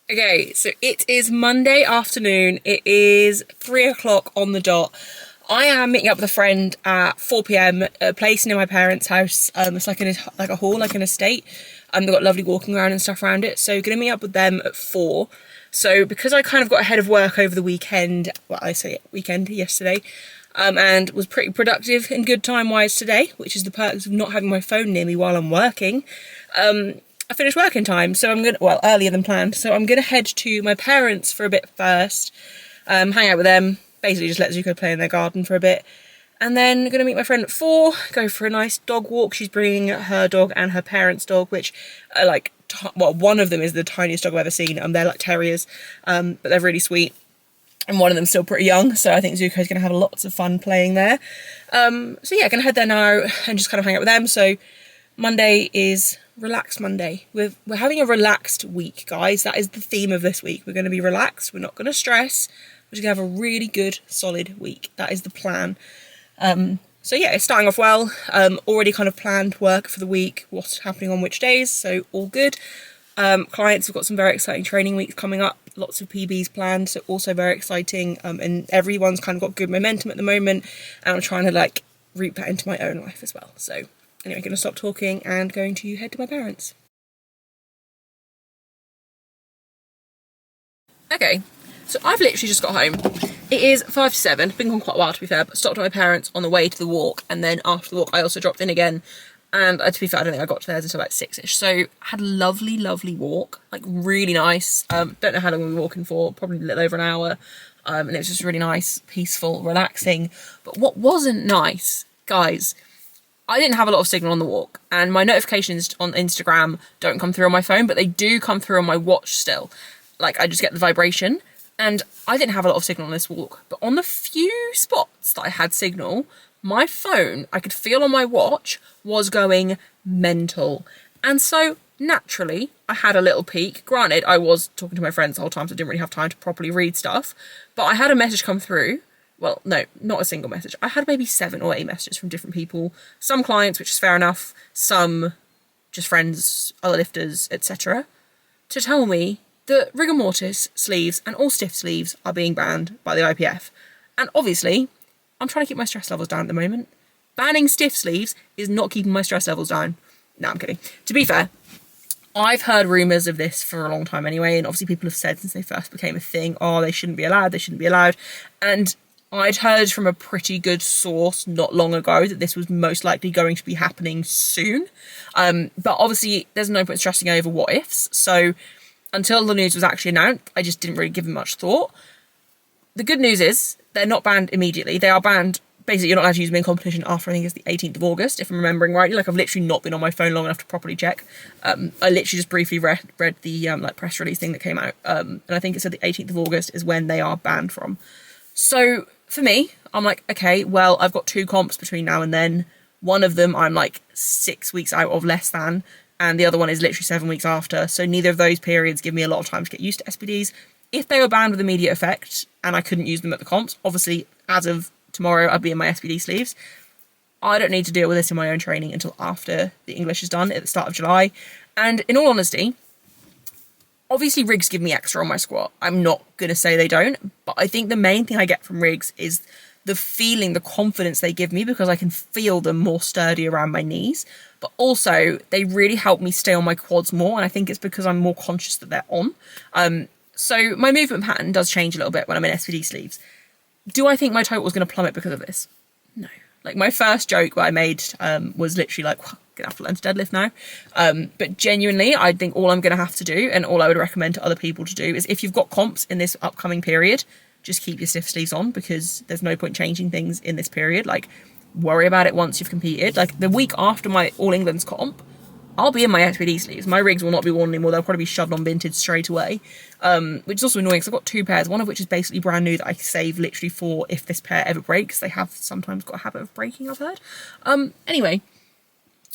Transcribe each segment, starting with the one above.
Okay, so it is Monday afternoon. It is 3 o'clock on the dot. I am meeting up with a friend at 4 p.m. at a place near my parents' house. It's like a hall, like an estate. They've got lovely walking around and stuff around it. So gonna meet up with them at 4. So because I kind of got ahead of work over the weekend, well, I say weekend yesterday, and was pretty productive and good time-wise today, which is the perks of not having my phone near me while I'm working. I finished work in time, so earlier than planned. So I'm gonna head to my parents for a bit first, hang out with them, basically just let Zuko play in their garden for a bit, and then gonna meet my friend at 4, go for a nice dog walk. She's bringing her dog and her parents' dog, which are like, one of them is the tiniest dog I've ever seen, and they're like terriers, but they're really sweet. And one of them's still pretty young, so I think Zuko's going to have lots of fun playing there. So yeah, going to head there now and just kind of hang out with them. So Monday is Relax Monday. We're having a relaxed week, guys. That is the theme of this week. We're going to be relaxed. We're not going to stress. We're just going to have a really good, solid week. That is the plan. So yeah, it's starting off well. Already kind of planned work for the week, what's happening on which days, so all good. Clients have got some very exciting training weeks coming up, lots of PBs planned, so also very exciting, and everyone's kind of got good momentum at the moment, and I'm trying to like root that into my own life as well. So anyway, going to stop talking and going to head to my parents. Okay, so I've literally just got home. It is 5 to 7, been gone quite a while to be fair, but stopped at my parents on the way to the walk, and then after the walk I also dropped in again. And to be fair, I don't think I got to theirs until about 6ish. So had a lovely, lovely walk, like really nice. Don't know how long we were walking for, probably a little over an hour. And it was just really nice, peaceful, relaxing. But what wasn't nice, guys, I didn't have a lot of signal on the walk, and my notifications on Instagram don't come through on my phone, but they do come through on my watch still. Like, I just get the vibration, and I didn't have a lot of signal on this walk. But on the few spots that I had signal, my phone, I could feel on my watch, was going mental. And so, naturally, I had a little peek. Granted, I was talking to my friends the whole time, so I didn't really have time to properly read stuff. But I had a message come through. Well, no, not a single message. I had maybe 7 or 8 messages from different people. Some clients, which is fair enough. Some just friends, other lifters, etc. to tell me that rigor mortis sleeves and all stiff sleeves are being banned by the IPF. And obviously, I'm trying to keep my stress levels down at the moment. Banning stiff sleeves is not keeping my stress levels down. No, I'm kidding. To be fair, I've heard rumours of this for a long time anyway, and obviously people have said since they first became a thing, oh, they shouldn't be allowed, they shouldn't be allowed. And I'd heard from a pretty good source not long ago that this was most likely going to be happening soon. But obviously there's no point stressing over what ifs. So until the news was actually announced, I just didn't really give it much thought. The good news is they're not banned immediately. They are banned. Basically, you're not allowed to use them in competition after, I think it's the 18th of August, if I'm remembering rightly. Like, I've literally not been on my phone long enough to properly check. I literally just briefly read the press release thing that came out. And I think it said the 18th of August is when they are banned from. So for me, I'm like, okay, well, I've got 2 comps between now and then. One of them I'm like 6 weeks out of less than, and the other one is literally 7 weeks after. So neither of those periods give me a lot of time to get used to SPDs. If they were banned with immediate effect and I couldn't use them at the comps, obviously as of tomorrow I'd be in my SPD sleeves. I don't need to deal with this in my own training until after the English is done at the start of July. And in all honesty, obviously rigs give me extra on my squat. I'm not going to say they don't, but I think the main thing I get from rigs is the feeling, the confidence they give me, because I can feel them more sturdy around my knees. But also, they really help me stay on my quads more, and I think it's because I'm more conscious that they're on. So my movement pattern does change a little bit when I'm in SPD sleeves. Do I think my total was going to plummet because of this? No. Like, my first joke that I made was literally like, I'm going to have to learn to deadlift now. But genuinely, I think all I'm going to have to do, and all I would recommend to other people to do, is if you've got comps in this upcoming period, just keep your stiff sleeves on, because there's no point changing things in this period. Like, worry about it once you've competed. Like, the week after my All England's comp, I'll be in my SPD sleeves. My rigs will not be worn anymore. They'll probably be shoved on vintage straight away. Which is also annoying because I've got 2 pairs, one of which is basically brand new that I save literally for if this pair ever breaks. They have sometimes got a habit of breaking, I've heard. Anyway,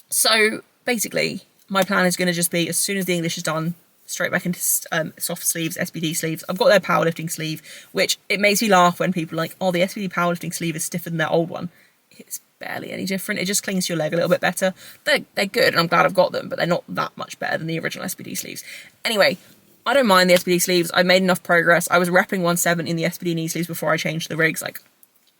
so basically my plan is going to just be, as soon as the English is done, straight back into soft sleeves, SPD sleeves. I've got their powerlifting sleeve, which it makes me laugh when people are like, oh, the SPD powerlifting sleeve is stiffer than their old one. It's barely any different. It just clings to your leg a little bit better. They're good, and I'm glad I've got them, but they're not that much better than the original SPD sleeves. Anyway, I don't mind the SPD sleeves. I made enough progress. I was repping 1/7 in the SPD knee sleeves before I changed the rigs. Like,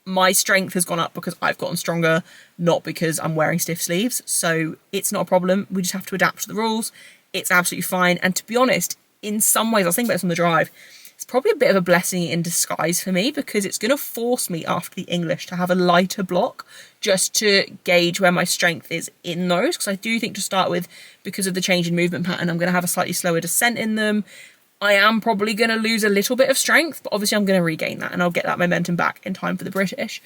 my strength has gone up because I've gotten stronger, not because I'm wearing stiff sleeves. So it's not a problem. We just have to adapt to the rules. It's absolutely fine. And to be honest, in some ways, I was thinking about this on the drive, it's probably a bit of a blessing in disguise for me, because it's going to force me after the English to have a lighter block just to gauge where my strength is in those. Because I do think, to start with, because of the change in movement pattern, I'm going to have a slightly slower descent in them. I am probably going to lose a little bit of strength, but obviously I'm going to regain that and I'll get that momentum back in time for the British.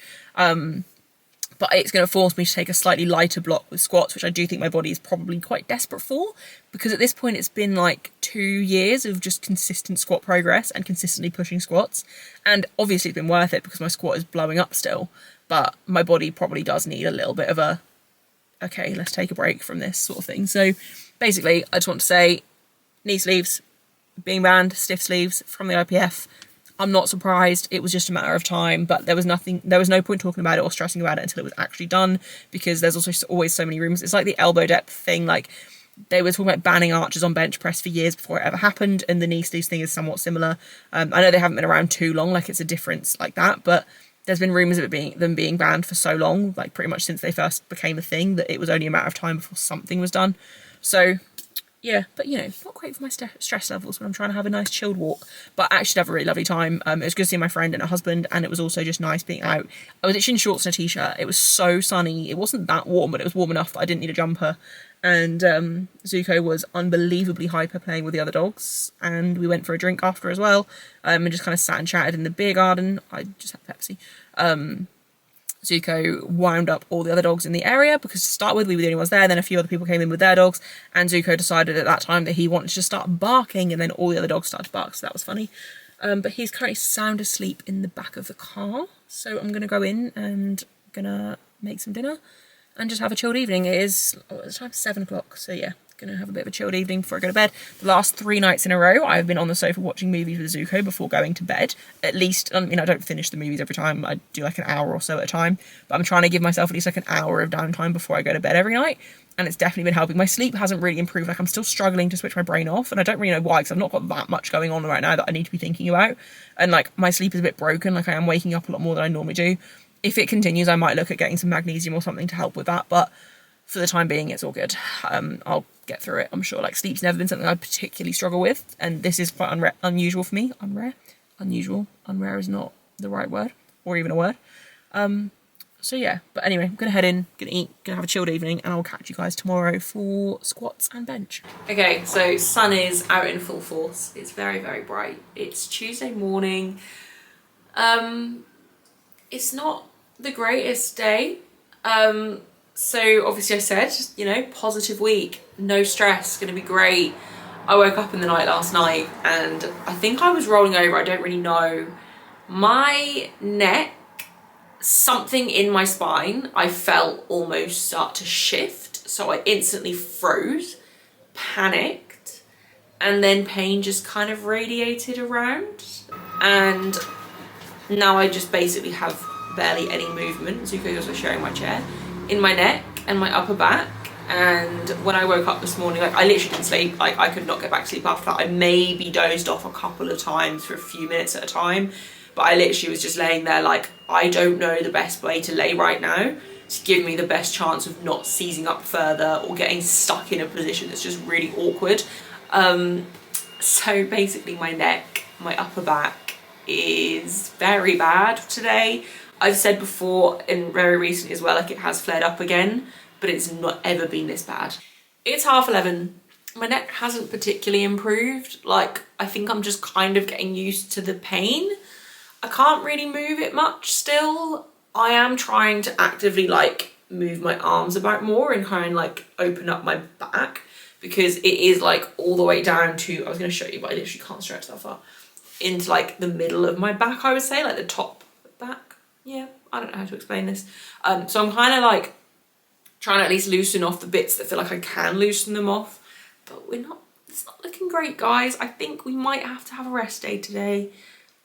But it's going to force me to take a slightly lighter block with squats, which I do think my body is probably quite desperate for, because at this point it's been like 2 years of just consistent squat progress and consistently pushing squats. And obviously it's been worth it because my squat is blowing up still, but my body probably does need a little bit of a, okay, let's take a break from this sort of thing. So basically, I just want to say, knee sleeves being banned, stiff sleeves from the IPF. I'm not surprised. It was just a matter of time, but there was no point talking about it or stressing about it until it was actually done, because there's also always so many rumours. It's like the elbow depth thing. Like, they were talking about banning arches on bench press for years before it ever happened, and the knee sleeves thing is somewhat similar. I know they haven't been around too long, like it's a difference like that, but there's been rumours of them being banned for so long, like pretty much since they first became a thing, that it was only a matter of time before something was done. So yeah, but you know, not great for my stress levels when I'm trying to have a nice chilled walk. But I actually have a really lovely time. It was good seeing my friend and her husband, and it was also just nice being out. I was actually in shorts and a t-shirt. It was so sunny. It wasn't that warm, but it was warm enough that I didn't need a jumper. And Zuko was unbelievably hyper playing with the other dogs, and we went for a drink after as well, and just kind of sat and chatted in the beer garden. I just had Pepsi. Zuko wound up all the other dogs in the area, because to start with we were the only ones there, then a few other people came in with their dogs, and Zuko decided at that time that he wanted to start barking, and then all the other dogs started to bark, so that was funny. But he's currently sound asleep in the back of the car, so I'm going to go in and going to make some dinner and just have a chilled evening. It is, it's time 7 o'clock, so yeah, gonna have a bit of a chilled evening before I go to bed. The last 3 nights in a row I've been on the sofa watching movies with Zuko before going to bed. At least, I mean, I don't finish the movies every time, I do like an hour or so at a time, but I'm trying to give myself at least like an hour of downtime before I go to bed every night, and it's definitely been helping. My sleep hasn't really improved, like I'm still struggling to switch my brain off, and I don't really know why, because I've not got that much going on right now that I need to be thinking about, and like my sleep is a bit broken, like I am waking up a lot more than I normally do. If it continues, I might look at getting some magnesium or something to help with that, but for the time being, it's all good. I'll get through it, I'm sure. Like, sleep's never been something I particularly struggle with, and this is quite unusual for me. Unusual. Unrare is not the right word, or even a word. So yeah, but anyway, I'm gonna head in, gonna eat, gonna have a chilled evening, and I'll catch you guys tomorrow for squats and bench. Okay, so sun is out in full force. It's very, very bright. It's Tuesday morning. It's not the greatest day. So obviously I said, you know, positive week, no stress, gonna be great. I woke up in the night last night and I think I was rolling over, I don't really know. My neck, something in my spine, I felt almost start to shift. So I instantly froze, panicked, and then pain just kind of radiated around. And now I just basically have barely any movement. Zuko's also sharing my chair. In my neck and my upper back, and when I woke up this morning, like I literally didn't sleep, like I could not get back to sleep after that. I maybe dozed off a couple of times for a few minutes at a time, but I literally was just laying there like, I don't know the best way to lay right now to give me the best chance of not seizing up further or getting stuck in a position that's just really awkward. So basically my neck, my upper back is very bad today. I've said before and very recently as well, like it has flared up again, but it's not ever been this bad. It's 11:30. My neck hasn't particularly improved. Like, I think I'm just kind of getting used to the pain. I can't really move it much still. I am trying to actively like move my arms about more and kind of like open up my back, because it is like all the way down to, I was going to show you, but I literally can't stretch that far, into like the middle of my back, I would say, like the top back. Yeah, I don't know how to explain this. So I'm kind of like trying to at least loosen off the bits that feel like I can loosen them off, but it's not looking great, guys. I think we might have to have a rest day today,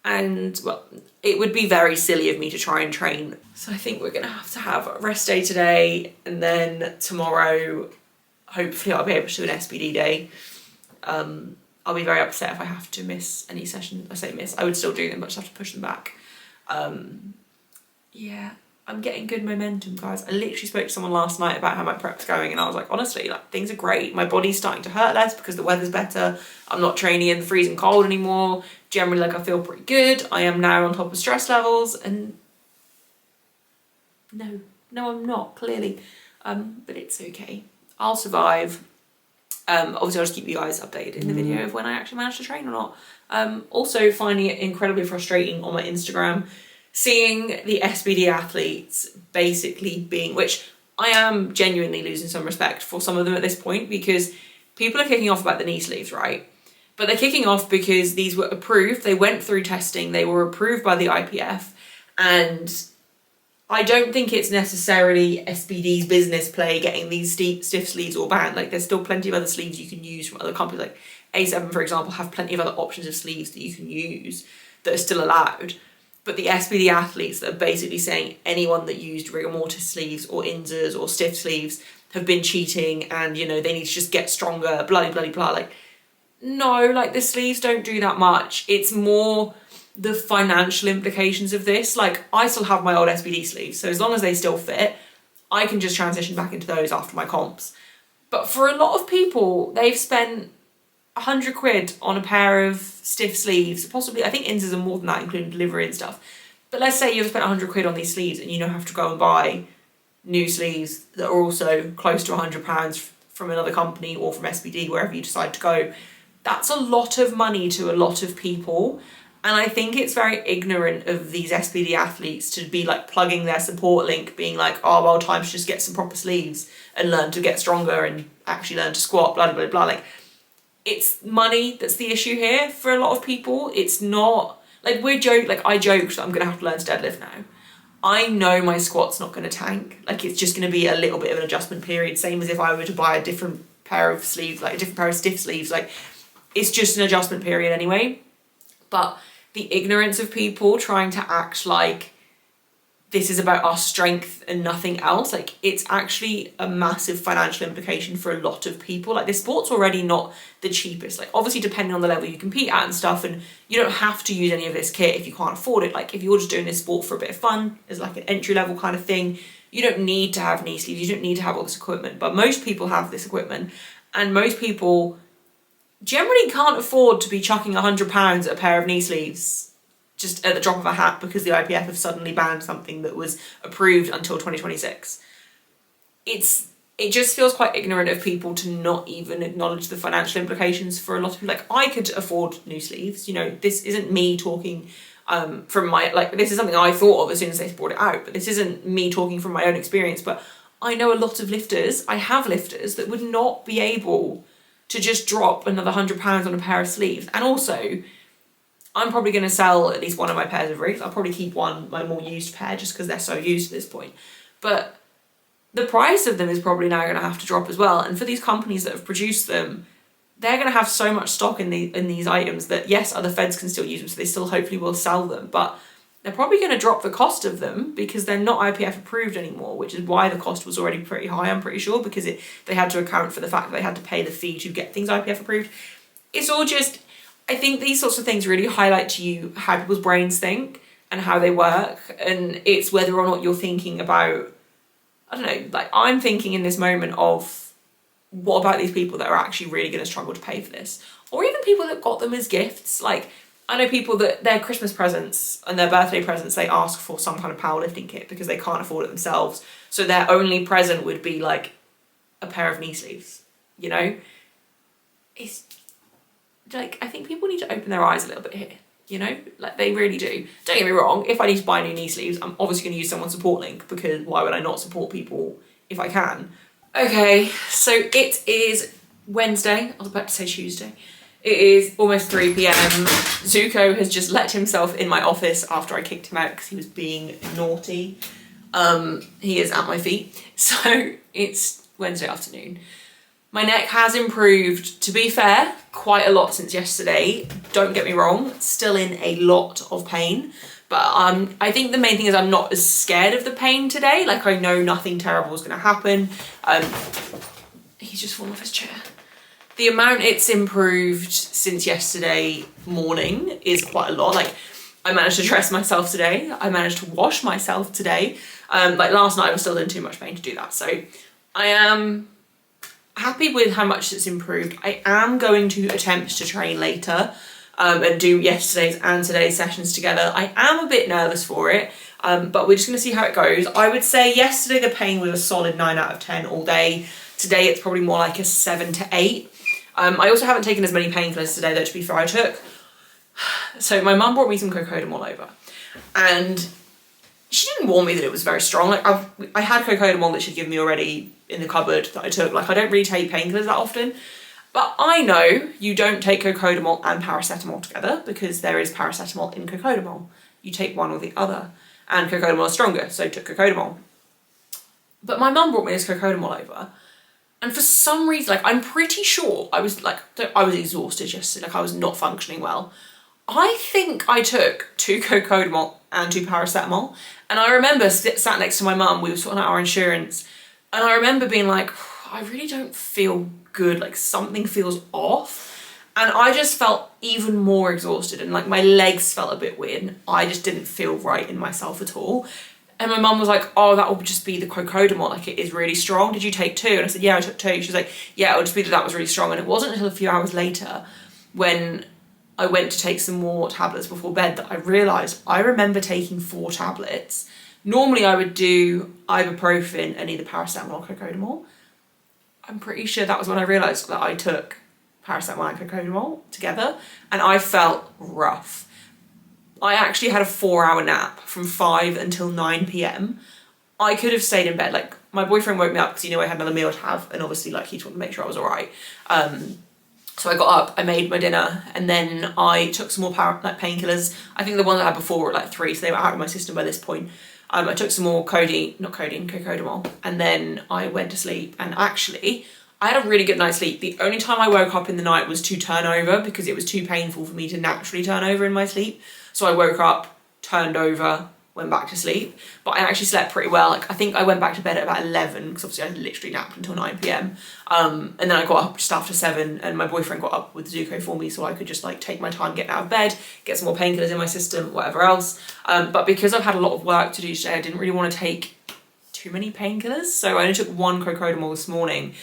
and well, it would be very silly of me to try and train. So I think we're gonna have a rest day today, and then tomorrow, hopefully I'll be able to do an SPD day. I'll I'll be very upset if I have to miss any sessions. I say miss, I would still do them, but just have to push them back. Yeah, I'm getting good momentum, guys. I literally spoke to someone last night about how my prep's going, and I was like, honestly, like, things are great. My body's starting to hurt less because the weather's better. I'm not training in the freezing cold anymore. Generally, like, I feel pretty good. I am now on top of stress levels, and no, I'm not, clearly. But it's okay. I'll survive. Obviously, I'll just keep you guys updated in the video of when I actually manage to train or not. Also, finding it incredibly frustrating on my Instagram, seeing the SBD athletes basically being, which I am genuinely losing some respect for some of them at this point, because people are kicking off about the knee sleeves, right? But they're kicking off because these were approved, they went through testing, they were approved by the IPF, and I don't think it's necessarily SBD's business play getting these stiff sleeves all banned. Like, there's still plenty of other sleeves you can use from other companies, like A7, for example, have plenty of other options of sleeves that you can use that are still allowed. But the SBD athletes that are basically saying anyone that used rigor mortis sleeves or INSAs or stiff sleeves have been cheating, and, you know, they need to just get stronger, blah, blah, blah. Like, no, like, the sleeves don't do that much. It's more the financial implications of this. Like, I still have my old SBD sleeves, so as long as they still fit, I can just transition back into those after my comps. But for a lot of people, they've spent 100 quid on a pair of stiff sleeves, possibly, I think INSAs are more than that, including delivery and stuff. But let's say you've spent 100 quid on these sleeves and you now have to go and buy new sleeves that are also close to £100 from another company or from SBD, wherever you decide to go. That's a lot of money to a lot of people. And I think it's very ignorant of these SBD athletes to be like plugging their support link, being like, oh, well, time to just get some proper sleeves and learn to get stronger and actually learn to squat, blah, blah, blah. Like, it's money that's the issue here for a lot of people. It's not, like, I joked that I'm going to have to learn to deadlift now. I know my squat's not going to tank. Like, it's just going to be a little bit of an adjustment period. Same as if I were to buy a different pair of sleeves, like a different pair of stiff sleeves. Like, it's just an adjustment period anyway. But the ignorance of people trying to act like this is about our strength and nothing else, like, it's actually a massive financial implication for a lot of people. Like, this sport's already not the cheapest. Like, obviously, depending on the level you compete at and stuff, and you don't have to use any of this kit if you can't afford it. Like, if you're just doing this sport for a bit of fun, as like an entry-level kind of thing, you don't need to have knee sleeves, you don't need to have all this equipment. But most people have this equipment, and most people generally can't afford to be chucking £100 at a pair of knee sleeves just at the drop of a hat because the IPF have suddenly banned something that was approved until 2026. It just feels quite ignorant of people to not even acknowledge the financial implications for a lot of people. Like, I could afford new sleeves, you know, this isn't me talking from my, like, this is something I thought of as soon as they brought it out, but this isn't me talking from my own experience. But I know a lot of lifters, I have lifters that would not be able to just drop another £100 on a pair of sleeves. And also, I'm probably going to sell at least one of my pairs of rigs. I'll probably keep my more used pair just because they're so used at this point. But the price of them is probably now going to have to drop as well. And for these companies that have produced them, they're going to have so much stock in these items that, yes, other feds can still use them, so they still hopefully will sell them. But they're probably going to drop the cost of them because they're not IPF approved anymore, which is why the cost was already pretty high, I'm pretty sure, because they had to account for the fact that they had to pay the fee to get things IPF approved. It's all just, I think these sorts of things really highlight to you how people's brains think and how they work, and it's whether or not you're thinking about, I don't know, like, I'm thinking in this moment of, what about these people that are actually really going to struggle to pay for this? Or even people that got them as gifts. Like, I know people that their Christmas presents and their birthday presents, they ask for some kind of powerlifting kit because they can't afford it themselves. So their only present would be like a pair of knee sleeves, you know? It's like, I think people need to open their eyes a little bit here, you know? Like, they really do. Don't get me wrong, if I need to buy new knee sleeves, I'm obviously going to use someone's support link, because why would I not support people if I can? Okay, so it is Wednesday. I was about to say Tuesday. It is almost 3 p.m. Zuko has just let himself in my office after I kicked him out because he was being naughty. He is at my feet. So it's Wednesday afternoon. My neck has improved, to be fair, quite a lot since yesterday. Don't get me wrong, still in a lot of pain. But I think the main thing is I'm not as scared of the pain today. Like, I know nothing terrible is going to happen. He's just fallen off his chair. The amount it's improved since yesterday morning is quite a lot. Like, I managed to dress myself today. I managed to wash myself today. Like last night I was still in too much pain to do that. So I am happy with how much it's improved. I am going to attempt to train later and do yesterday's and today's sessions together. I am a bit nervous for it, but we're just going to see how it goes. I would say yesterday the pain was a solid 9 out of 10 all day. Today it's probably more like a 7 to 8. I also haven't taken as many painkillers today though, to be fair. I took, so my mum brought me some Cocodamol over, and she didn't warn me that it was very strong. Like I had Cocodamol that she'd given me already in the cupboard that I took. Like I don't really take painkillers that often, but I know you don't take Cocodamol and paracetamol together because there is paracetamol in Cocodamol. You take one or the other, and Cocodamol is stronger, so I took Cocodamol. But my mum brought me this Cocodamol over, and for some reason, like I'm pretty sure I was exhausted yesterday. Like I was not functioning well. I think I took 2 Cocodamol and 2 paracetamol, and I remember sat next to my mum. We were sorting out our insurance, and I remember being like, I really don't feel good. Like something feels off, and I just felt even more exhausted, and like my legs felt a bit weird. And I just didn't feel right in myself at all. And my mum was like, oh, that will just be the Cocodamol, like it is really strong. Did you take 2? And I said, yeah, I took 2. She was like, yeah, it'll just be that was really strong. And it wasn't until a few hours later when I went to take some more tablets before bed that I realised I remember taking 4 tablets. Normally I would do ibuprofen and either paracetamol or Cocodamol. I'm pretty sure that was when I realised that I took paracetamol and Cocodamol together, and I felt rough. I actually had a 4-hour nap from 5 until 9 p.m. I could have stayed in bed. Like my boyfriend woke me up because he knew I had another meal to have, and obviously like he just wanted to make sure I was all right. So I got up, I made my dinner, and then I took some more painkillers. I think the ones I had before were like 3, so they were out of my system by this point. I took some more Cocodamol, and then I went to sleep. And actually, I had a really good night's sleep. The only time I woke up in the night was to turn over because it was too painful for me to naturally turn over in my sleep. So I woke up, turned over, went back to sleep. But I actually slept pretty well. Like I think I went back to bed at about 11 because obviously I literally napped until 9 p.m. And then I got up just after 7, and my boyfriend got up with Zuko for me so I could just like take my time getting out of bed, get some more painkillers in my system, whatever else. But because I've had a lot of work to do today, I didn't really want to take too many painkillers. So I only took 1 Cocodamol this morning.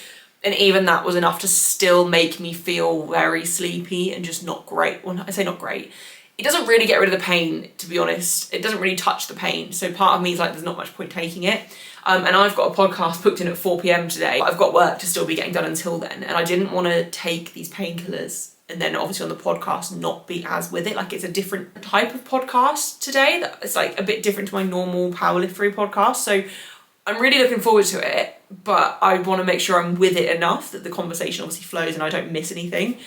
And even that was enough to still make me feel very sleepy and just not great. When I say not great, it doesn't really get rid of the pain, to be honest. It doesn't really touch the pain. So part of me is like, there's not much point taking it. And I've got a podcast booked in at 4 p.m. today. I've got work to still be getting done until then. And I didn't want to take these painkillers and then obviously on the podcast not be as with it. Like it's a different type of podcast today. It's like a bit different to my normal powerlifting podcast. So I'm really looking forward to it, but I want to make sure I'm with it enough that the conversation obviously flows and I don't miss anything.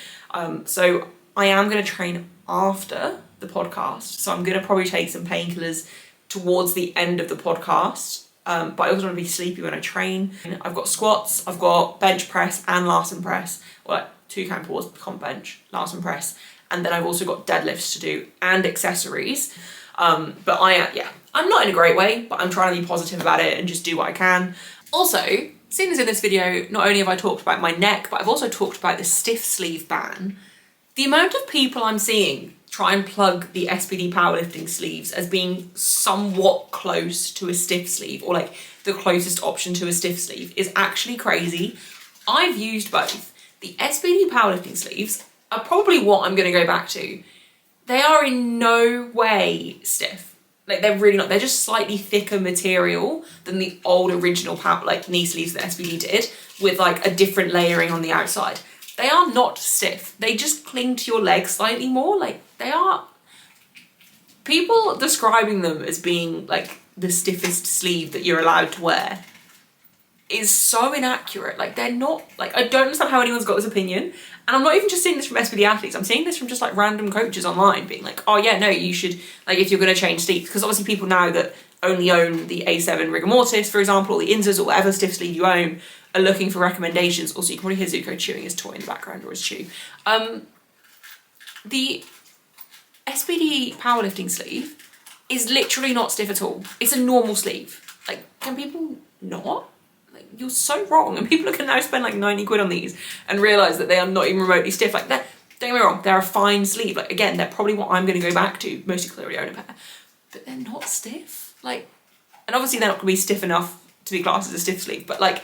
So I am going to train after the podcast. So I'm going to probably take some painkillers towards the end of the podcast. But I also want to be sleepy when I train. I've got squats, I've got bench press and Larsen press, or like 2 count pause, comp bench, Larsen press. And then I've also got deadlifts to do and accessories. But I'm not in a great way, but I'm trying to be positive about it and just do what I can. Also, seeing as in this video, not only have I talked about my neck, but I've also talked about the stiff sleeve ban. The amount of people I'm seeing try and plug the SPD powerlifting sleeves as being somewhat close to a stiff sleeve, or like the closest option to a stiff sleeve, is actually crazy. I've used both. The SPD powerlifting sleeves are probably what I'm going to go back to. They are in no way stiff. Like they're really not. They're just slightly thicker material than the old original knee sleeves that SPD did, with like a different layering on the outside. They are not stiff. They just cling to your legs slightly more. Like they are. People describing them as being like the stiffest sleeve that you're allowed to wear is so inaccurate. Like they're not. Like I don't understand how anyone's got this opinion. And I'm not even just seeing this from SPD athletes. I'm seeing this from just like random coaches online being like, oh yeah, no, you should, like if you're going to change sleeves, because obviously people now that only own the A7 rigor mortis, for example, or the Inzas or whatever stiff sleeve you own, are looking for recommendations. Also, you can probably hear Zuko chewing his toy in the background, or his chew. The SPD powerlifting sleeve is literally not stiff at all. It's a normal sleeve. Like, can people not? Like, you're so wrong. And people can now spend like 90 quid on these and realise that they are not even remotely stiff. Like that, don't get me wrong, they're a fine sleeve. Like again, they're probably what I'm going to go back to, mostly because I already own a pair. But they're not stiff. Like, and obviously they're not going to be stiff enough to be classed as a stiff sleeve, but like,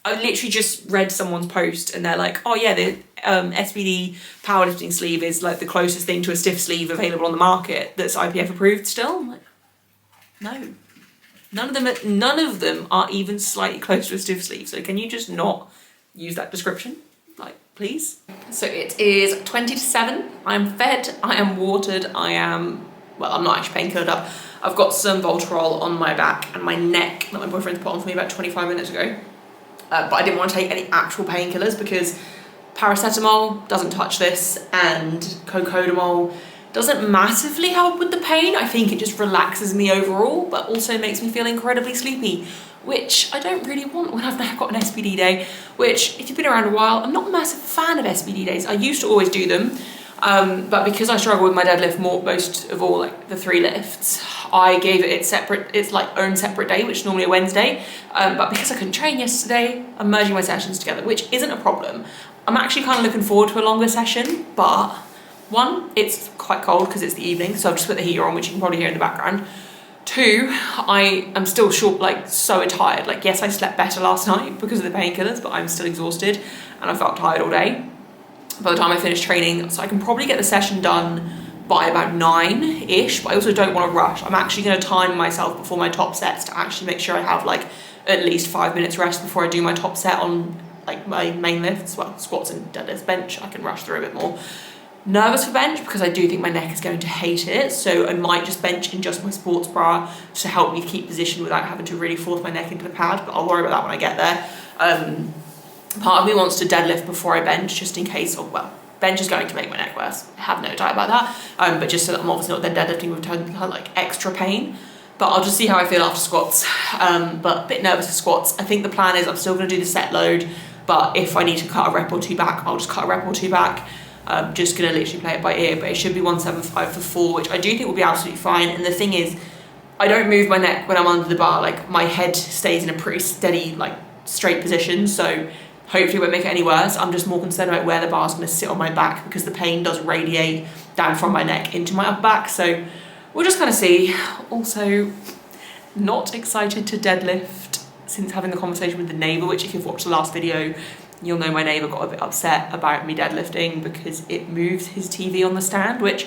I literally just read someone's post and they're like, oh yeah, the SBD powerlifting sleeve is like the closest thing to a stiff sleeve available on the market that's IPF approved still. I'm like, no. None of them are even slightly close to a stiff sleeve. So can you just not use that description? Like, please. So it is 20 to 7. I'm fed, I am watered, I'm not actually painkillered up. I've got some Voltarol on my back and my neck that my boyfriend's put on for me about 25 minutes ago. But I didn't want to take any actual painkillers because paracetamol doesn't touch this and cocodamol doesn't massively help with the pain. I think it just relaxes me overall, but also makes me feel incredibly sleepy, which I don't really want when I've now got an SBD day, which if you've been around a while, I'm not a massive fan of SBD days. I used to always do them, but because I struggle with my deadlift most of all, like the 3 lifts, I gave it's like own separate day, which is normally a Wednesday. But because I couldn't train yesterday, I'm merging my sessions together, which isn't a problem. I'm actually kind of looking forward to a longer session, but one, it's quite cold because it's the evening, so I've just put the heater on, which you can probably hear in the background. 2, I am still so tired. Like, yes, I slept better last night because of the painkillers, but I'm still exhausted and I felt tired all day by the time I finished training. So I can probably get the session done by about 9-ish, but I also don't want to rush. I'm actually going to time myself before my top sets to actually make sure I have like at least 5 minutes rest before I do my top set on like my main lifts, well, squats and deadlifts. Bench, I can rush through a bit more. Nervous for bench because I do think my neck is going to hate it, so I might just bench in just my sports bra to help me keep position without having to really force my neck into the pad, but I'll worry about that when I get there. Part of me wants to deadlift before I bench, just in case, bench is going to make my neck worse, I have no doubt about that, but just so that I'm obviously not then deadlifting with like extra pain. But I'll just see how I feel after squats, but a bit nervous for squats. I think the plan is I'm still going to do the set load, but if I need to cut a rep or 2 back, I'll just cut a rep or 2 back. Just gonna literally play it by ear, but it should be 175 for 4, which I do think will be absolutely fine. And the thing is, I don't move my neck when I'm under the bar. Like, my head stays in a pretty steady, like, straight position, so hopefully it won't make it any worse. I'm just more concerned about where the bar's gonna sit on my back because the pain does radiate down from my neck into my upper back, so we'll just kind of see. Also, not excited to deadlift since having the conversation with the neighbour, which if you've watched the last video, you'll know my neighbour got a bit upset about me deadlifting because it moves his TV on the stand, which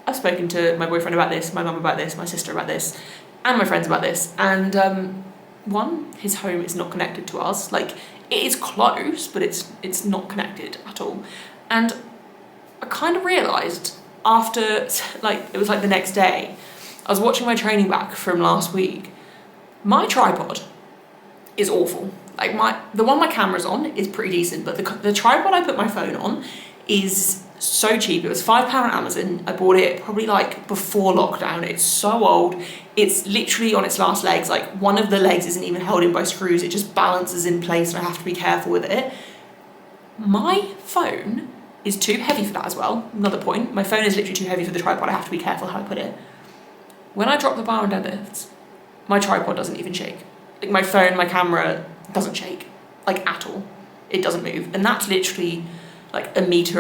I've spoken to my boyfriend about this, my mum about this, my sister about this, and my friends about this. And one, his home is not connected to us. Like, it is close, but it's not connected at all. And I kind of realised after, like, it was like the next day, I was watching my training back from last week. My tripod is awful. Like, the one my camera's on is pretty decent, but the tripod I put my phone on is so cheap. It was £5 on Amazon. I bought it probably like before lockdown. It's so old. It's literally on its last legs. Like, one of the legs isn't even held in by screws. It just balances in place and I have to be careful with it. My phone is too heavy for that as well. Another point. My phone is literally too heavy for the tripod. I have to be careful how I put it. When I drop the bar on deadlifts, my tripod doesn't even shake. Like, my phone, my camera doesn't shake, like, at all. It doesn't move. And that's literally like 1.5 meters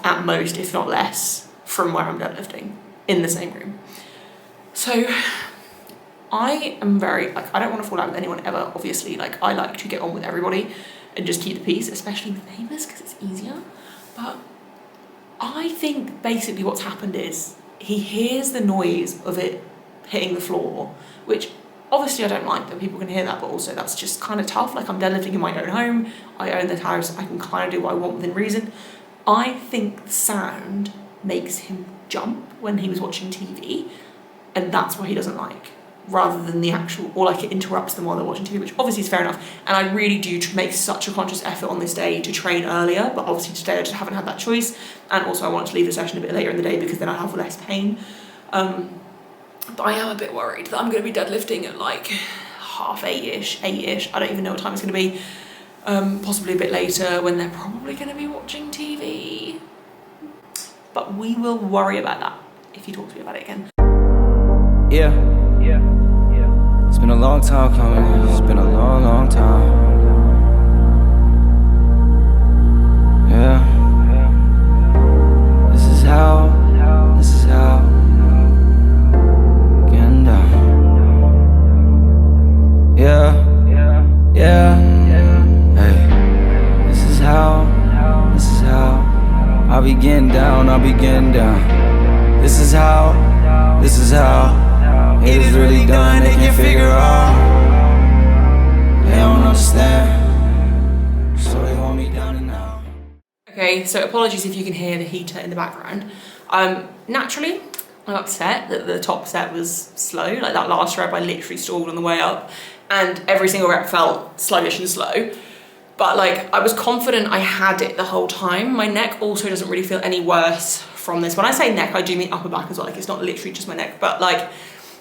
at most, if not less, from where I'm deadlifting in the same room. So I am very, like, I don't want to fall out with anyone ever, obviously. Like, I like to get on with everybody and just keep the peace, especially with neighbours, because it's easier. But I think basically what's happened is he hears the noise of it hitting the floor, which obviously I don't like that people can hear that, but also that's just kind of tough. Like, I'm deadlifting in my own home, I own the house, I can kind of do what I want within reason. I think the sound makes him jump when he was watching TV, and that's what he doesn't like, rather than the actual, or like it interrupts them while they're watching TV, which obviously is fair enough. And I really do make such a conscious effort on this day to train earlier, but obviously today I just haven't had that choice. And also I want to leave the session a bit later in the day because then I have less pain. But I am a bit worried that I'm going to be deadlifting at like 8:30ish, 8-ish. I don't even know what time it's going to be. Possibly a bit later when they're probably going to be watching TV. But we will worry about that if you talk to me about it again. Yeah. It's been a long time coming, it's been a long, long time. Yeah. This is how, getting down. Yeah, yeah, hey. This is how, I'll be getting down, This is how, it is really done, they can't figure out. They don't understand, so they hold me down and out. Okay, so apologies if you can hear the heater in the background. Naturally, I'm upset that the top set was slow. Like that last rep, I literally stalled on the way up, and every single rep felt sluggish and slow. But like, I was confident I had it the whole time. My neck also doesn't really feel any worse from this. When I say neck, I do mean upper back as well. Like, it's not literally just my neck, but like,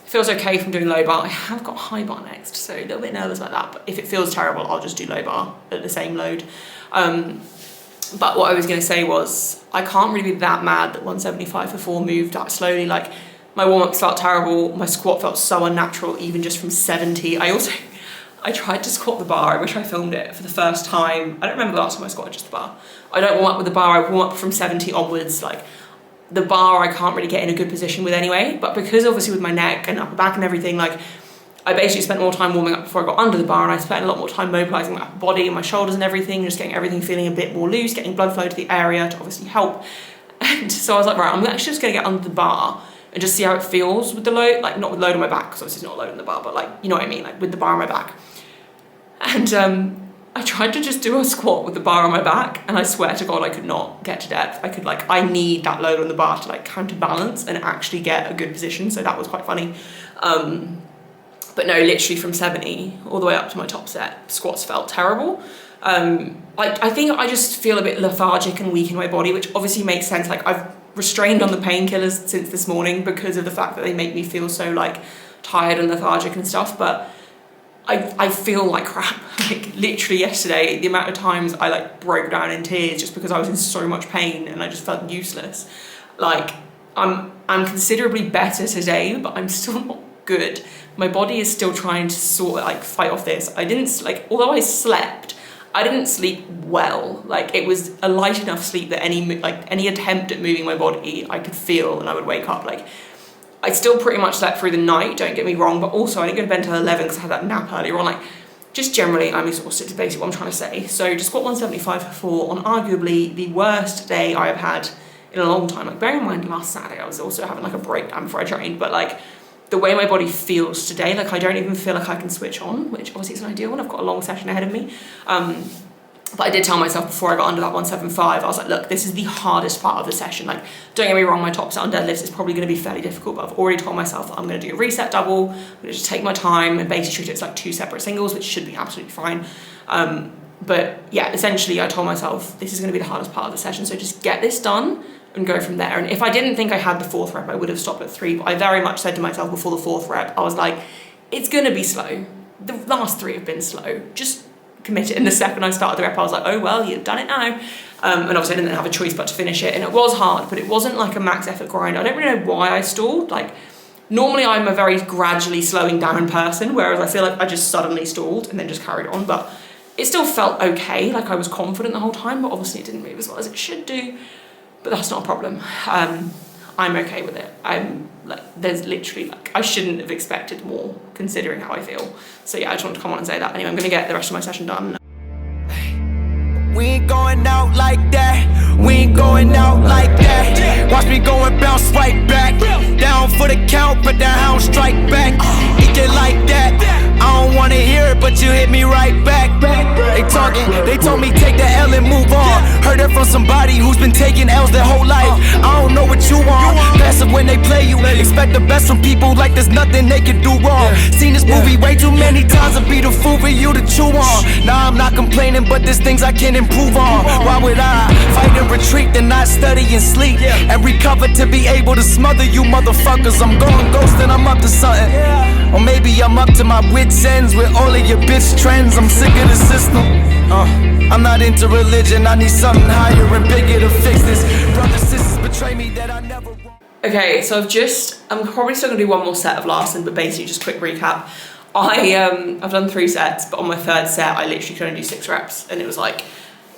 it feels okay from doing low bar. I have got high bar next, so a little bit nervous about that. But if it feels terrible, I'll just do low bar at the same load. But what I was gonna say was, I can't really be that mad that 175 for 4 moved that slowly. Like, my warm-ups felt terrible. My squat felt so unnatural, even just from 70. I tried to squat the bar. I wish I filmed it for the first time. I don't remember the last time I squatted just the bar. I don't warm up with the bar. I warm up from 70 onwards. Like, the bar I can't really get in a good position with anyway. But because obviously with my neck and upper back and everything, like, I basically spent more time warming up before I got under the bar, and I spent a lot more time mobilizing my upper body and my shoulders and everything, just getting everything feeling a bit more loose, getting blood flow to the area to obviously help. And so I was like, right, I'm actually just gonna get under the bar and just see how it feels with the load, like not with load on my back, because obviously it's not a load on the bar, but like, you know what I mean, like with the bar on my back. And I tried to just do a squat with the bar on my back, and I swear to God, I could not get to depth. I need that load on the bar to like counterbalance and actually get a good position. So that was quite funny. But no, literally from 70 all the way up to my top set, squats felt terrible. I think I just feel a bit lethargic and weak in my body, which obviously makes sense. Like, I've restrained on the painkillers since this morning because of the fact that they make me feel so like tired and lethargic and stuff, but I feel like crap. Like, literally yesterday, the amount of times I like broke down in tears just because I was in so much pain and I just felt useless. Like, I'm considerably better today, but I'm still not good. My body is still trying to sort of like fight off this. I didn't, like, although I slept, I didn't sleep well. Like, it was a light enough sleep that any attempt at moving my body, I could feel, and I would wake up. Like, I still pretty much slept through the night, don't get me wrong, but also I didn't go to bed until 11 because I had that nap earlier on. Like, just generally, I'm exhausted is basically what I'm trying to say. So to squat 175 for 4 on arguably the worst day I have had in a long time. Like, bearing in mind last Saturday, I was also having like a breakdown before I trained, but like, the way my body feels today, like, I don't even feel like I can switch on, which obviously isn't ideal when I've got a long session ahead of me. But I did tell myself before I got under that 175, I was like, look, this is the hardest part of the session. Like, don't get me wrong, my top set on deadlifts is probably going to be fairly difficult, but I've already told myself that I'm going to do a reset double. I'm going to just take my time and basically treat it as like 2 separate singles, which should be absolutely fine. But yeah, essentially I told myself this is going to be the hardest part of the session, so just get this done and go from there. And if I didn't think I had the 4th rep, I would have stopped at 3, but I very much said to myself before the 4th rep, I was like, it's going to be slow. The last 3 have been slow. Just commit it. And the second I started the rep, I was like, oh, well, you've done it now. And obviously I didn't have a choice but to finish it. And it was hard, but it wasn't like a max effort grind. I don't really know why I stalled. Like, normally I'm a very gradually slowing down person, whereas I feel like I just suddenly stalled and then just carried on. But it still felt okay. Like, I was confident the whole time, but obviously it didn't move as well as it should do. But that's not a problem. I'm okay with it. I'm like, there's literally like, I shouldn't have expected more considering how I feel. So yeah, I just wanted to come on and say that. Anyway, I'm gonna get the rest of my session done. We ain't going out like that. We ain't going out like that. Watch me go and bounce right back. Down for the count, but the hound strike back. Eat it like that. I don't wanna hear it, but you hit me right back. They told me take the L and move on. Heard it from somebody who's been taking L's their whole life. I don't know what you want. Passive when they play you. Expect the best from people like there's nothing they can do wrong. Seen this movie way too many times to be the fool for you to chew on. Nah, I'm not complaining, but there's things I can improve on. Why would I fight and retreat and not study and sleep and recover to be able to smother you motherfuckers? I'm going ghost and I'm up to something. Or maybe I'm up to my wits' ends with all of your bitch trends. I'm sick of the system. I'm not into religion. I need something higher and bigger to fix this. Brothers, sisters betray me that I never want. Okay, so I'm probably still gonna do one more set of Larson, but basically just quick recap. I've done 3 sets, but on my 3rd set, I literally could only do 6 reps. And it was like,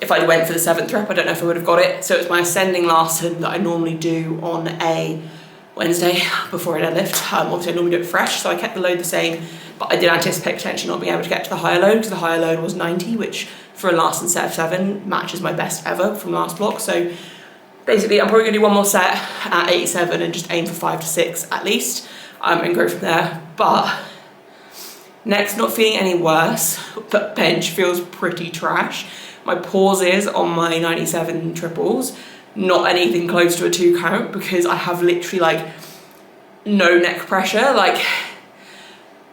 if I went for the 7th rep, I don't know if I would have got it. So it's my ascending Larsen that I normally do on a Wednesday before I deadlift. Obviously I normally do it fresh, so I kept the load the same, but I did anticipate potentially not being able to get to the higher load, because the higher load was 90, which for a Larsen set of 7 matches my best ever from last block. So basically I'm probably gonna do 1 more set at 87 and just aim for 5 to 6 at least, and go from there. But next, not feeling any worse, but bench feels pretty trash. My pauses on my 97 triples, not anything close to a 2 count, because I have literally like no neck pressure. Like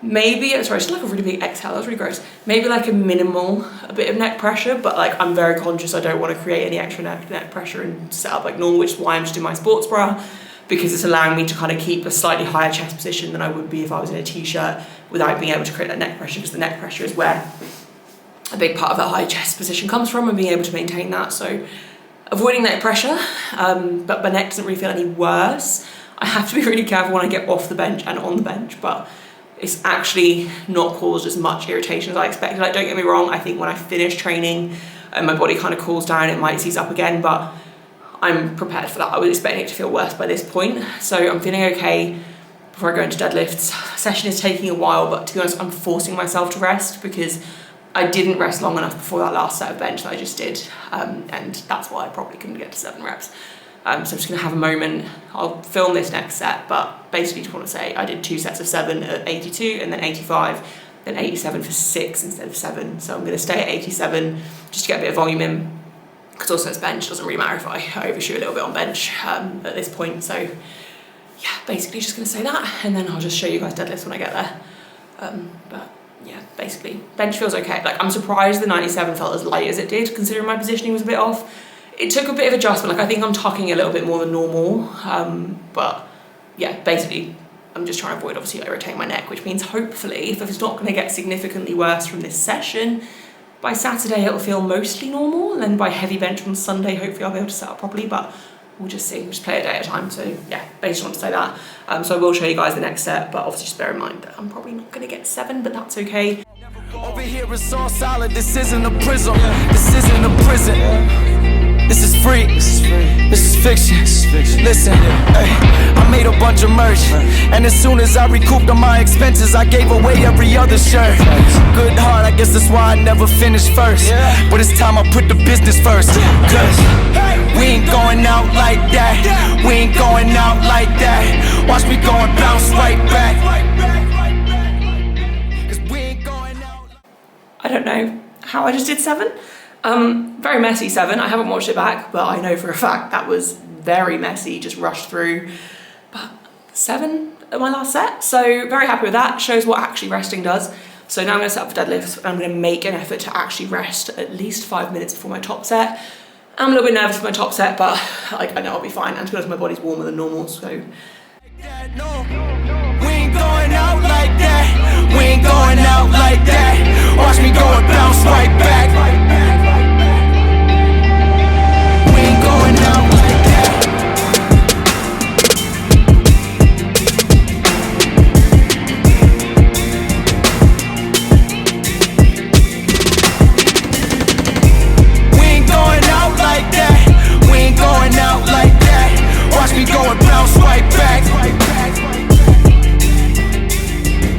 maybe, sorry, just like a really big exhale, that was really gross. Maybe like a bit of neck pressure, but like I'm very conscious I don't want to create any extra neck pressure and set up like normal, which is why I'm just in my sports bra, because it's allowing me to kind of keep a slightly higher chest position than I would be if I was in a t-shirt, without being able to create that neck pressure, because the neck pressure is where a big part of that high chest position comes from, and being able to maintain that. So avoiding neck pressure, but my neck doesn't really feel any worse. I have to be really careful when I get off the bench and on the bench, but it's actually not caused as much irritation as I expected. Like, don't get me wrong, I think when I finish training and my body kind of cools down, it might seize up again, but I'm prepared for that. I was expecting it to feel worse by this point. So I'm feeling okay before I go into deadlifts. Session is taking a while, but to be honest, I'm forcing myself to rest, because I didn't rest long enough before that last set of bench that I just did, and that's why I probably couldn't get to 7 reps. So I'm just gonna have a moment. I'll film this next set, but basically just want to say I did 2 sets of 7 at 82 and then 85, then 87 for 6 instead of 7. So I'm gonna stay at 87 just to get a bit of volume in, because also it's bench, doesn't really matter if I overshoot a little bit on bench at this point. So yeah, basically just gonna say that, and then I'll just show you guys deadlifts when I get there. But yeah, basically bench feels okay. Like, I'm surprised the 97 felt as light as it did, considering my positioning was a bit off. It took a bit of adjustment. Like, I think I'm tucking a little bit more than normal, but yeah, basically I'm just trying to avoid obviously irritating my neck, which means hopefully if it's not going to get significantly worse from this session, by Saturday it'll feel mostly normal, and then by heavy bench on Sunday hopefully I'll be able to set up properly, but we'll just see. We'll just play a day at a time. So yeah, basically want to say that. So I will show you guys the next set, but obviously just bear in mind that I'm probably not going to get 7, but that's okay. Over here it's all solid, this isn't a prison. This isn't a prison. This is free. This is fiction. Listen, hey, I made a bunch of merch, and as soon as I recouped on my expenses, I gave away every other shirt. Good heart, I guess that's why I never finished first. But it's time I put the business first. Cause we ain't going out like that. We ain't going out like that. Watch me go and bounce right back. Cause we ain't going out. I don't know how I just did 7. Very messy 7. I haven't watched it back, but I know for a fact that was very messy, just rushed through. But 7 at my last set, so very happy with that. Shows what actually resting does. So now I'm gonna set up for deadlifts, and I'm gonna make an effort to actually rest at least 5 minutes before my top set. I'm a little bit nervous for my top set, but like, I know I'll be fine. And to be honest, my body's warmer than normal, so. We ain't going out like that. We ain't going out like that. Watch me go and bounce right back. We ain't going out like that. We ain't going out like that. We ain't going out like that. Watch me go and bounce right back.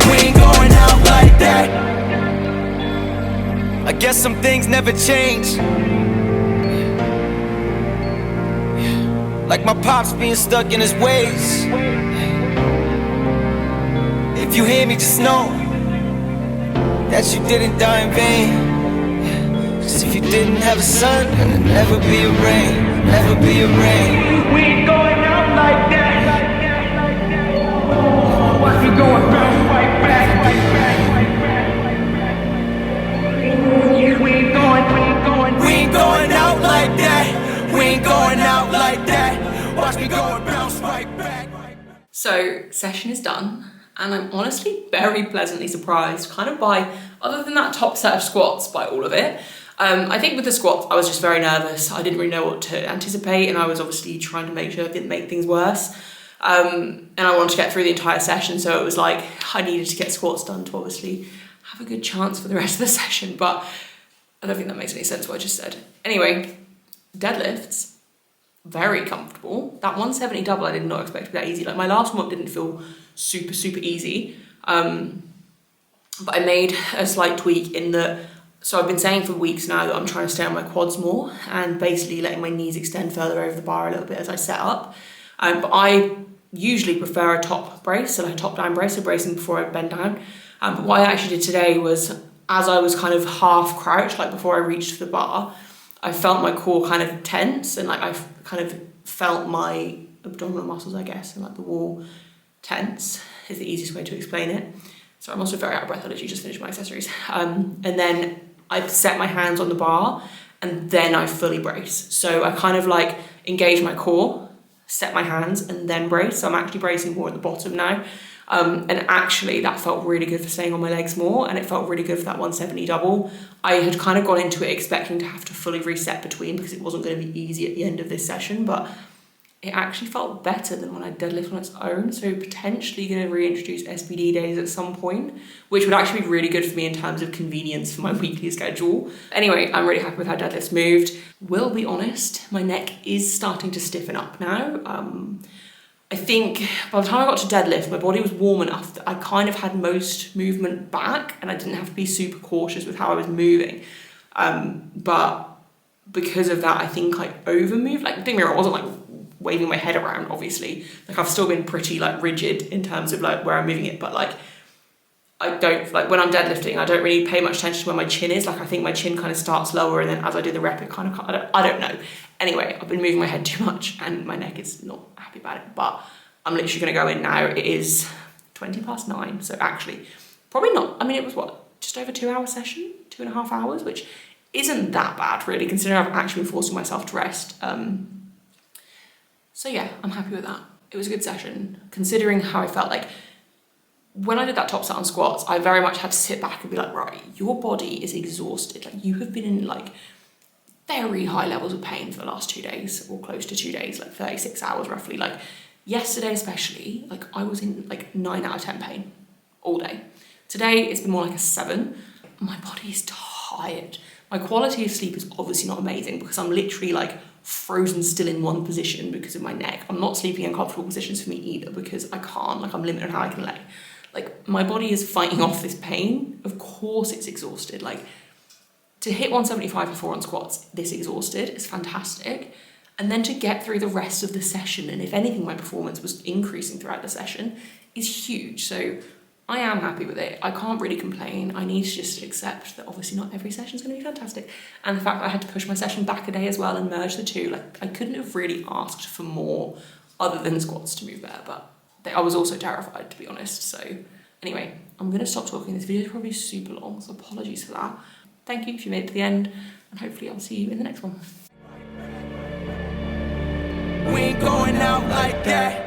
We ain't going out like that. I guess some things never change. Like my pops being stuck in his ways. If you hear me, just know that you didn't die in vain. Cause if you didn't have a sun, then there'd never be a rain. Never be a rain. We ain't going out like that. Watch me go and bounce right back. We ain't going out like that. We ain't going out like that. Watch me go and bounce right back. So session is done, and I'm honestly very pleasantly surprised, kind of by, other than that top set of squats, by all of it. I think with the squats, I was just very nervous. I didn't really know what to anticipate, and I was obviously trying to make sure I didn't make things worse. And I wanted to get through the entire session, so it was like I needed to get squats done to obviously have a good chance for the rest of the session, but I don't think that makes any sense what I just said. Anyway, deadlifts, very comfortable. That 170 double I did not expect to be that easy. Like my last warm-up didn't feel super, super easy. But I made a slight tweak in that, so I've been saying for weeks now that I'm trying to stay on my quads more and basically letting my knees extend further over the bar a little bit as I set up. But I usually prefer a top brace, so like a top down brace, so bracing before I bend down. But what I actually did today was, as I was kind of half crouched, like before I reached for the bar, I felt my core kind of tense, and like I kind of felt my abdominal muscles, I guess, and like the wall tense is the easiest way to explain it. So I'm also very out of breath. I literally just finished my accessories. And then I set my hands on the bar and then I fully brace. So I kind of like engage my core, set my hands and then brace. So I'm actually bracing more at the bottom now. And actually that felt really good for staying on my legs more, and it felt really good for that 170 double. I had kind of gone into it expecting to have to fully reset between because it wasn't going to be easy at the end of this session, but it actually felt better than when I deadlift on its own. So potentially going to reintroduce SBD days at some point, which would actually be really good for me in terms of convenience for my weekly schedule. Anyway, I'm really happy with how deadlifts moved. Will be honest, my neck is starting to stiffen up now. I think by the time I got to deadlift, my body was warm enough that I kind of had most movement back and I didn't have to be super cautious with how I was moving. But because of that, I think I overmoved. Like, don't get me wrong, I wasn't like waving my head around, obviously. Like, I've still been pretty like rigid in terms of like where I'm moving it, but like I don't, like when I'm deadlifting, I don't really pay much attention to where my chin is. Like I think my chin kind of starts lower and then as I do the rep, it kind of, I don't know. Anyway, I've been moving my head too much and my neck is not happy about it, but I'm literally going to go in now. It is 9:20, so actually probably not, I mean, it was what, just over 2 hour session, 2.5 hours, which isn't that bad really, considering I've actually been forcing myself to rest. So yeah, I'm happy with that. It was a good session, considering how I felt. Like when I did that top set on squats, I very much had to sit back and be like, right, your body is exhausted. Like you have been in like very high levels of pain for the last 2 days, or close to 2 days, like 36 hours roughly. Like yesterday especially, like I was in like 9 out of 10 pain all day. Today it's been more like a 7. My body is tired. My quality of sleep is obviously not amazing because I'm literally like frozen still in one position because of my neck. I'm not sleeping in comfortable positions for me either because I can't, like I'm limited on how I can lay. Like my body is fighting off this pain. Of course it's exhausted. Like to hit 175 before on squats this exhausted is fantastic. And then to get through the rest of the session, and if anything, my performance was increasing throughout the session, is huge. So I am happy with it. I can't really complain. I need to just accept that obviously not every session is going to be fantastic. And the fact that I had to push my session back a day as well and merge the two, like I couldn't have really asked for more other than squats to move better, but I was also terrified, to be honest. So anyway, I'm going to stop talking. This video is probably super long, so apologies for that. Thank you if you made it to the end, and hopefully I'll see you in the next one. We ain't going out like that.